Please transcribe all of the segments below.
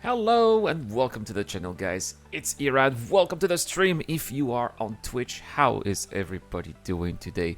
Hello and welcome to the channel, guys. It's Iran. Welcome to the stream. If you are on Twitch, how is everybody doing today?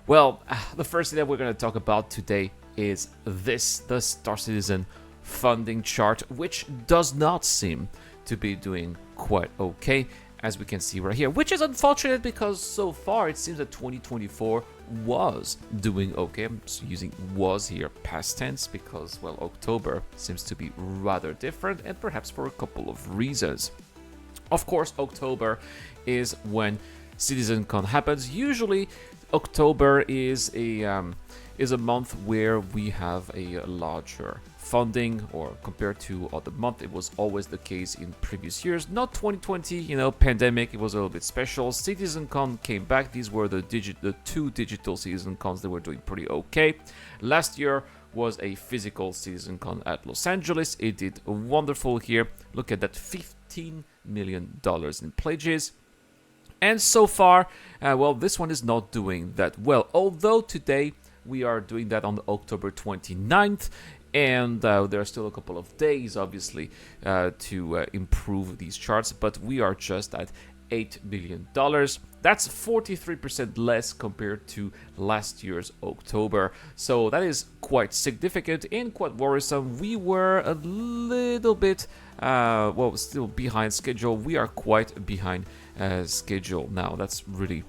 Well, the first thing that we're going to talk about today is the Star Citizen funding chart, which does not seem to be doing quite okay, as we can see right here, which is unfortunate because so far it seems that 2024 was doing okay. I'm just using was here past tense because, well, October seems to be rather different, and perhaps for a couple of reasons. Of course, October is when CitizenCon happens. Usually October is a month where we have a larger funding, or compared to other month, it was always the case in previous years. Not 2020, pandemic, it was a little bit special. CitizenCon came back. These were the two digital CitizenCons that were doing pretty okay. Last year was a physical CitizenCon at Los Angeles. It did wonderful here. Look at that, $15 million in pledges. And so far, well, this one is not doing that well. Although today we are doing that on October 29th. And there are still a couple of days, obviously, to improve these charts. But we are just at $8 billion. That's 43% less compared to last year's October. So that is quite significant and quite worrisome. We were a little bit, still behind schedule. We are quite behind schedule now. That's really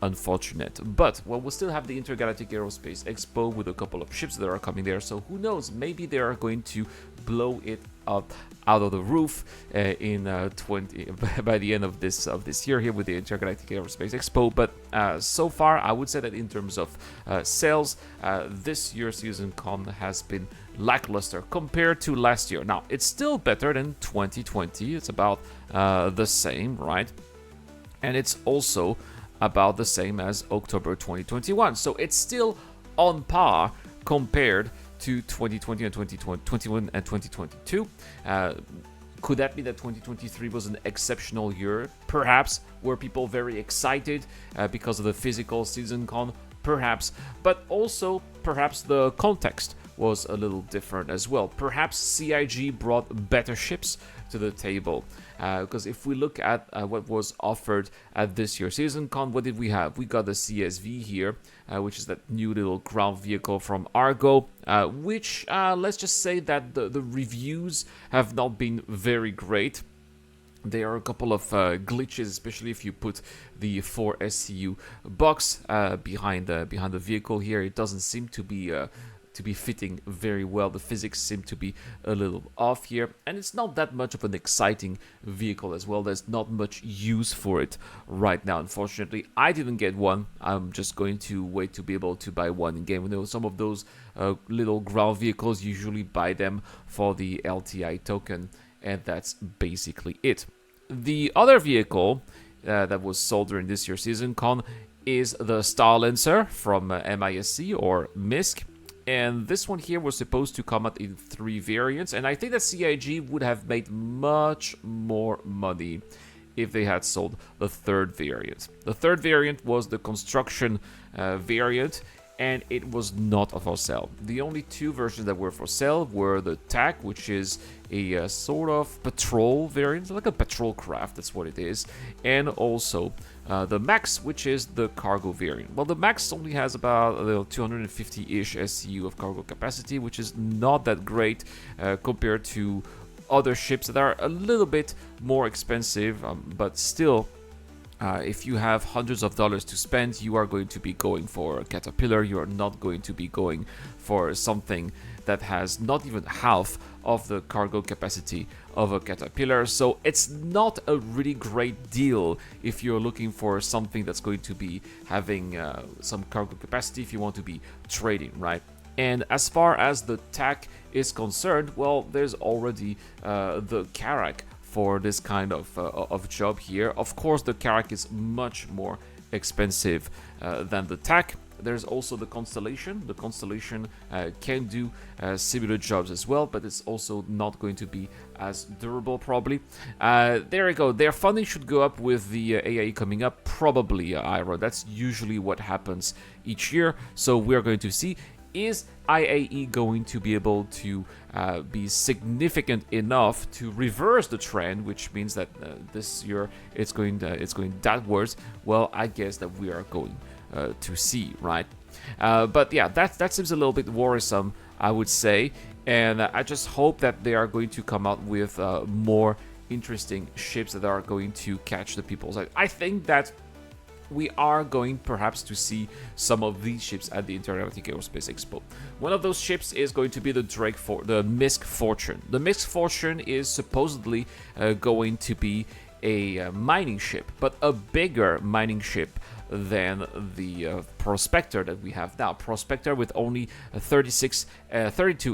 unfortunate, but we'll still have the Intergalactic Aerospace Expo with a couple of ships that are coming there, so who knows, maybe they are going to blow it up out of the roof by the end of this year here with the Intergalactic Aerospace Expo. But so far I would say that in terms of sales, this year's CitizenCon has been lackluster compared to last year. Now, it's still better than 2020. It's about the same, right? And it's also about the same as October 2021. So it's still on par compared to 2020 and 2021 and 2022. Could that be that 2023 was an exceptional year? Perhaps. Were people very excited because of the physical CitizenCon? Perhaps. But also, perhaps the context was a little different as well. Perhaps CIG brought better ships to the table. Because if we look at what was offered at this year's CitizenCon, what did we have? We got the CSV here, which is that new little ground vehicle from Argo, which let's just say that the reviews have not been very great. There are a couple of glitches, especially if you put the 4 SCU box behind the vehicle here. It doesn't seem to be fitting very well. The physics seem to be a little off here, and it's not that much of an exciting vehicle as well. There's not much use for it right now, unfortunately. I didn't get one. I'm just going to wait to be able to buy one in game. Some of those little ground vehicles, usually buy them for the LTI token, and that's basically it. The other vehicle that was sold during this year's CitizenCon is the Star Lancer from MISC or MISC. And this one here was supposed to come out in 3 variants, and I think that CIG would have made much more money if they had sold the 3rd variant. The 3rd variant was the construction variant, and it was not for sale. The only 2 versions that were for sale were the TAC, which is a sort of patrol variant, like a patrol craft, that's what it is, and also the Max, which is the cargo variant. Well, the Max only has about 250-ish SCU of cargo capacity, which is not that great compared to other ships that are a little bit more expensive, but still, if you have hundreds of dollars to spend, you are going to be going for a Caterpillar. You are not going to be going for something that has not even half of the cargo capacity of a Caterpillar. So it's not a really great deal if you're looking for something that's going to be having some cargo capacity, if you want to be trading, right? And as far as the TAC is concerned, well, there's already the Karak for this kind of job here. Of course, the Karak is much more expensive than the TAC. There's also the Constellation. The Constellation can do similar jobs as well, but it's also not going to be as durable, probably. There we go. Their funding should go up with the AIE coming up, probably, Ira. That's usually what happens each year, so we're going to see. is IAE going to be able to be significant enough to reverse the trend, which means that this year it's going downwards? Well, I guess that we are going to see, right? But yeah, that seems a little bit worrisome, I would say, and I just hope that they are going to come out with more interesting ships that are going to catch the people's eye. I think that we are going perhaps to see some of these ships at the Intergalactic Aerospace Expo. One of those ships is going to be the Misk Fortune. The Misk Fortune is supposedly going to be a mining ship, but a bigger mining ship than the Prospector that we have now. Prospector with only 32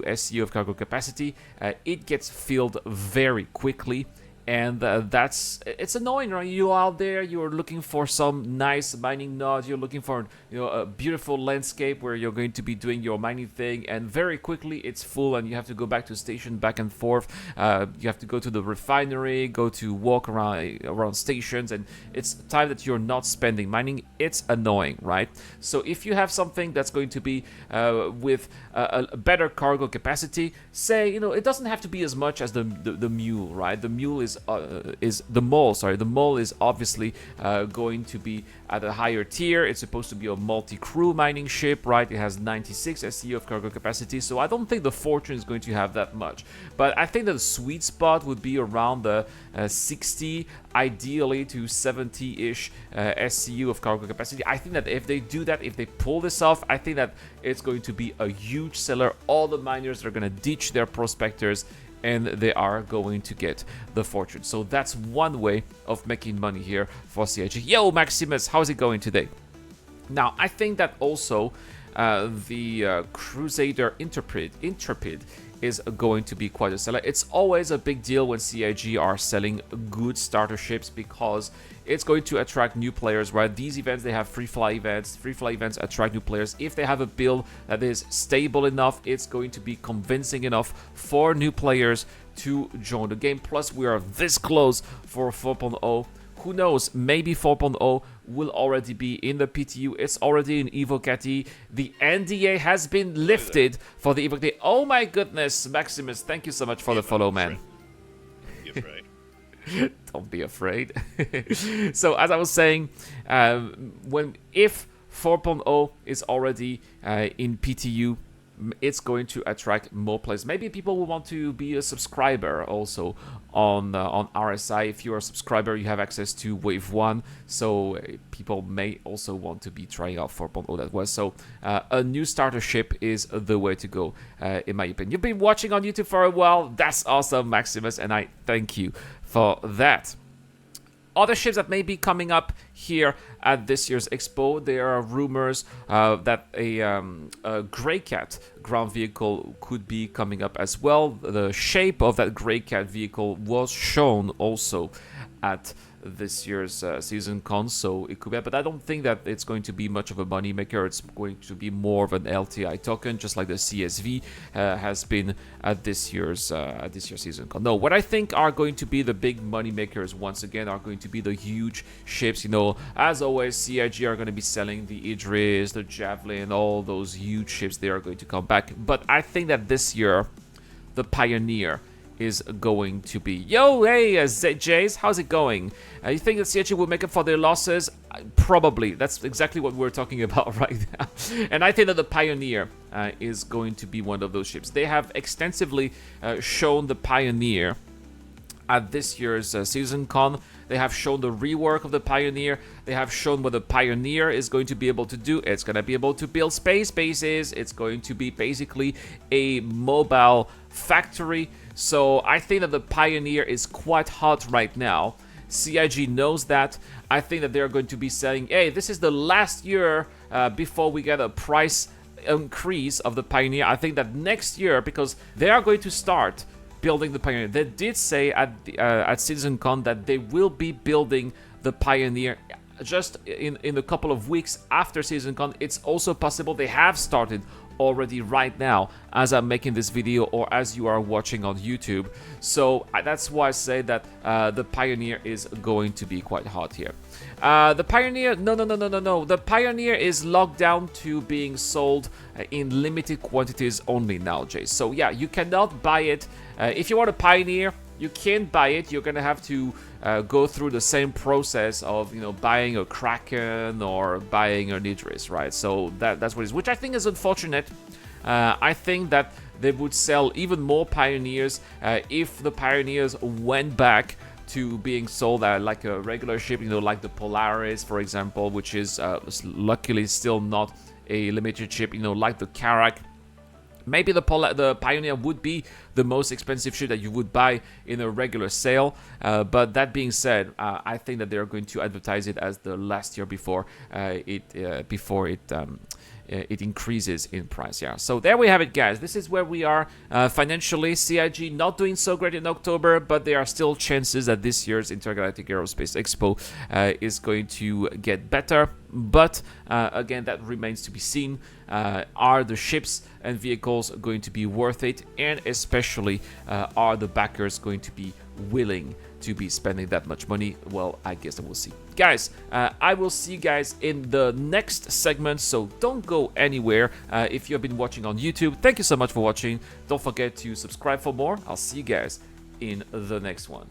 SCU of cargo capacity. It gets filled very quickly. And it's annoying, right? You're out there, you're looking for some nice mining nodes, you're looking for a beautiful landscape where you're going to be doing your mining thing, and very quickly it's full and you have to go back to station, back and forth. You have to go to the refinery, go to walk around stations, and it's time that you're not spending mining. It's annoying, right? So if you have something that's going to be with a better cargo capacity, say, it doesn't have to be as much as the Mule, right? The Mule is the Mole. Sorry, the Mole is obviously going to be at a higher tier. It's supposed to be a multi-crew mining ship, right? It has 96 SCU of cargo capacity, so I don't think the Fortune is going to have that much. But I think that the sweet spot would be around the 60, ideally to 70-ish SCU of cargo capacity. I think that if they do that, if they pull this off, I think that it's going to be a huge seller. All the miners are going to ditch their prospectors, and they are going to get the Fortune. So that's one way of making money here for CIG. Yo, Maximus, how's it going today? Now, I think that also the Crusader Intrepid is going to be quite a seller. It's always a big deal when CIG are selling good starter ships because it's going to attract new players, right? These events, they have free fly events. Free fly events attract new players. If they have a build that is stable enough, it's going to be convincing enough for new players to join the game. Plus, we are this close for 4.0. Who knows, maybe 4.0 will already be in the PTU. It's already in Evocati. The NDA has been lifted for the Evocati. Oh my goodness, Maximus, thank you so much for the follow, man. Be afraid. Don't be afraid. So as I was saying, if 4.0 is already in PTU, it's going to attract more players. Maybe people will want to be a subscriber also on RSI. If you're a subscriber, you have access to Wave 1, so people may also want to be trying out 4.0 that was. So a new starter ship is the way to go, in my opinion. You've been watching on YouTube for a while. That's awesome, Maximus, and I thank you for that. Other ships that may be coming up here at this year's Expo, there are rumors that a Grey Cat ground vehicle could be coming up as well. The shape of that Grey Cat vehicle was shown also at this year's season con, so it could be, but I don't think that it's going to be much of a money maker. It's going to be more of an LTI token, just like the CSV has been at this year's season con. No, what I think are going to be the big money makers once again are going to be the huge ships. As always, CIG are going to be selling the Idris, the Javelin, all those huge ships. They are going to come back, but I think that this year the Pioneer is going to be. Yo, hey, Jays, how's it going? You think that CIG will make up for their losses? Probably. That's exactly what we're talking about right now. And I think that the Pioneer is going to be one of those ships. They have extensively shown the Pioneer at this year's season con. They have shown the rework of the Pioneer. They have shown what the Pioneer is going to be able to do. It's going to be able to build space bases. It's going to be basically a mobile factory. So I think that the Pioneer is quite hot right now. CIG knows that. I think that they're going to be saying, hey, this is the last year before we get a price increase of the Pioneer. I think that next year, because they are going to start building the Pioneer. They did say at CitizenCon that they will be building the Pioneer just in a couple of weeks after CitizenCon. It's also possible they have started already right now as I'm making this video or as you are watching on YouTube. So that's why I say that the Pioneer is going to be quite hot here. The Pioneer, no. The Pioneer is locked down to being sold in limited quantities only nowadays. So yeah, you cannot buy it. If you want a Pioneer, you can't buy it. You're gonna have to go through the same process of buying a Kraken or buying an Idris, right? So that's what it is, which I think is unfortunate. I think that they would sell even more Pioneers if the Pioneers went back to being sold like a regular ship, like the Polaris, for example, which is luckily still not a limited ship, like the Karak. Maybe the Pioneer would be the most expensive ship that you would buy in a regular sale. But that being said, I think that they're going to advertise it as the last year before it increases in price. Yeah. So there we have it, guys. This is where we are financially. CIG not doing so great in October, but there are still chances that this year's Intergalactic Aerospace Expo is going to get better. But again, that remains to be seen. Are the ships and vehicles going to be worth it? And especially, are the backers going to be willing to be spending that much money? Well, I guess that we'll see. Guys, I will see you guys in the next segment, so don't go anywhere. If you have been watching on YouTube, thank you so much for watching. Don't forget to subscribe for more. I'll see you guys in the next one.